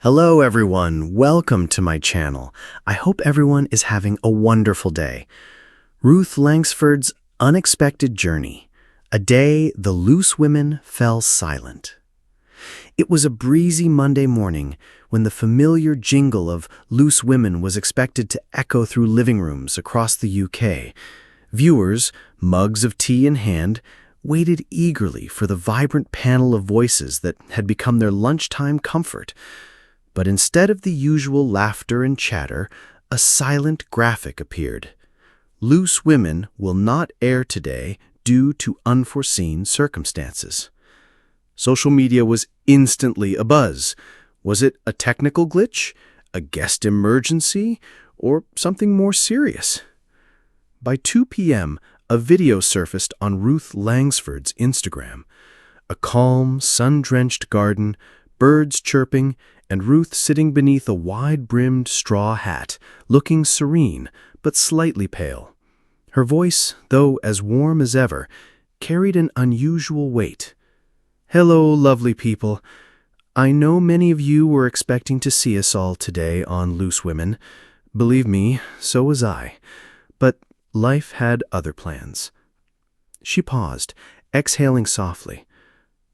Hello everyone, welcome to my channel. I hope everyone is having a wonderful day. Ruth Langsford's unexpected journey. A day the loose women fell silent. It was a breezy Monday morning when the familiar jingle of loose women was expected to echo through living rooms across the UK. Viewers, mugs of tea in hand, waited eagerly for the vibrant panel of voices that had become their lunchtime comfort. But instead of the usual laughter and chatter, a silent graphic appeared. Loose women will not air today due to unforeseen circumstances. Social media was instantly abuzz. Was it a technical glitch, a guest emergency, or something more serious? By 2 p.m., a video surfaced on Ruth Langsford's Instagram. A calm, sun-drenched garden, birds chirping, and Ruth sitting beneath a wide-brimmed straw hat, looking serene but slightly pale. Her voice, though as warm as ever, carried an unusual weight. "Hello, lovely people. I know many of you were expecting to see us all today on Loose Women. Believe me, so was I. But life had other plans." She paused, exhaling softly.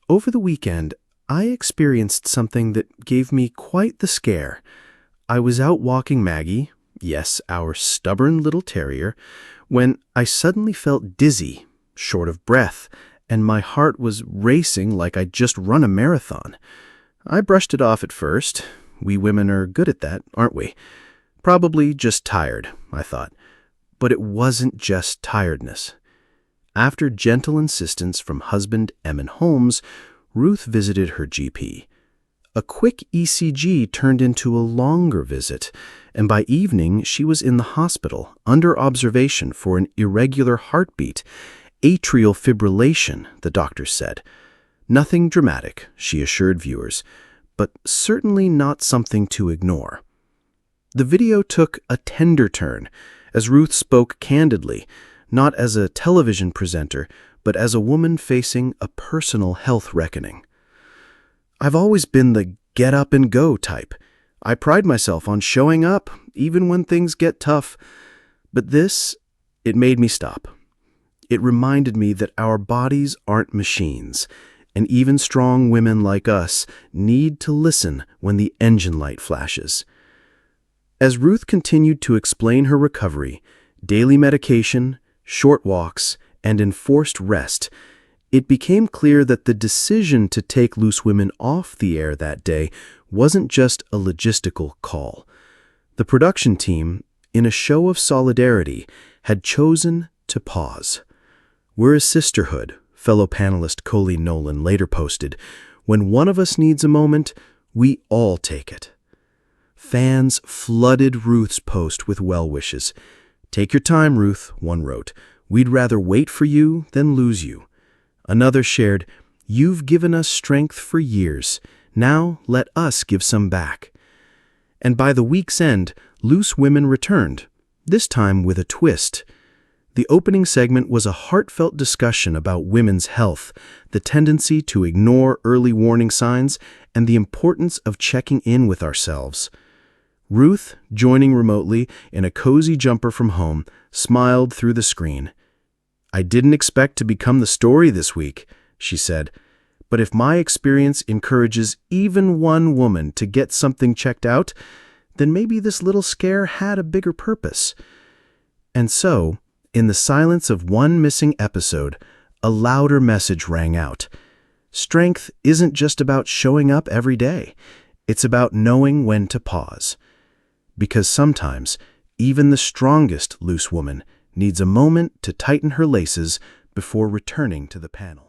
"Over the weekend, I experienced something that gave me quite the scare. I was out walking Maggie, yes, our stubborn little terrier, when I suddenly felt dizzy, short of breath, and my heart was racing like I'd just run a marathon. I brushed it off at first. We women are good at that, aren't we? Probably just tired, I thought. But it wasn't just tiredness. After gentle insistence from husband Emin Holmes, Ruth visited her GP. A quick ECG turned into a longer visit, and by evening she was in the hospital under observation for an irregular heartbeat, atrial fibrillation, the doctor said. Nothing dramatic, she assured viewers, but certainly not something to ignore. The video took a tender turn as Ruth spoke candidly, not as a television presenter, but as a woman facing a personal health reckoning. "I've always been the get up and go type. I pride myself on showing up, even when things get tough. But this, it made me stop. It reminded me that our bodies aren't machines, and even strong women like us need to listen when the engine light flashes." As Ruth continued to explain her recovery, daily medication, short walks, and enforced rest, it became clear that the decision to take Loose Women off the air that day wasn't just a logistical call. The production team, in a show of solidarity, had chosen to pause. "We're a sisterhood," fellow panelist Colleen Nolan later posted. "When one of us needs a moment, we all take it." Fans flooded Ruth's post with well wishes. "Take your time, Ruth," one wrote. "We'd rather wait for you than lose you." Another shared, "You've given us strength for years. Now let us give some back." And by the week's end, Loose Women returned, this time with a twist. The opening segment was a heartfelt discussion about women's health, the tendency to ignore early warning signs, and the importance of checking in with ourselves. Ruth, joining remotely in a cozy jumper from home, smiled through the screen. "I didn't expect to become the story this week," she said, "but if my experience encourages even one woman to get something checked out, then maybe this little scare had a bigger purpose." And so, in the silence of one missing episode, a louder message rang out. Strength isn't just about showing up every day. It's about knowing when to pause. Because sometimes, even the strongest loose woman needs a moment to tighten her laces before returning to the panel.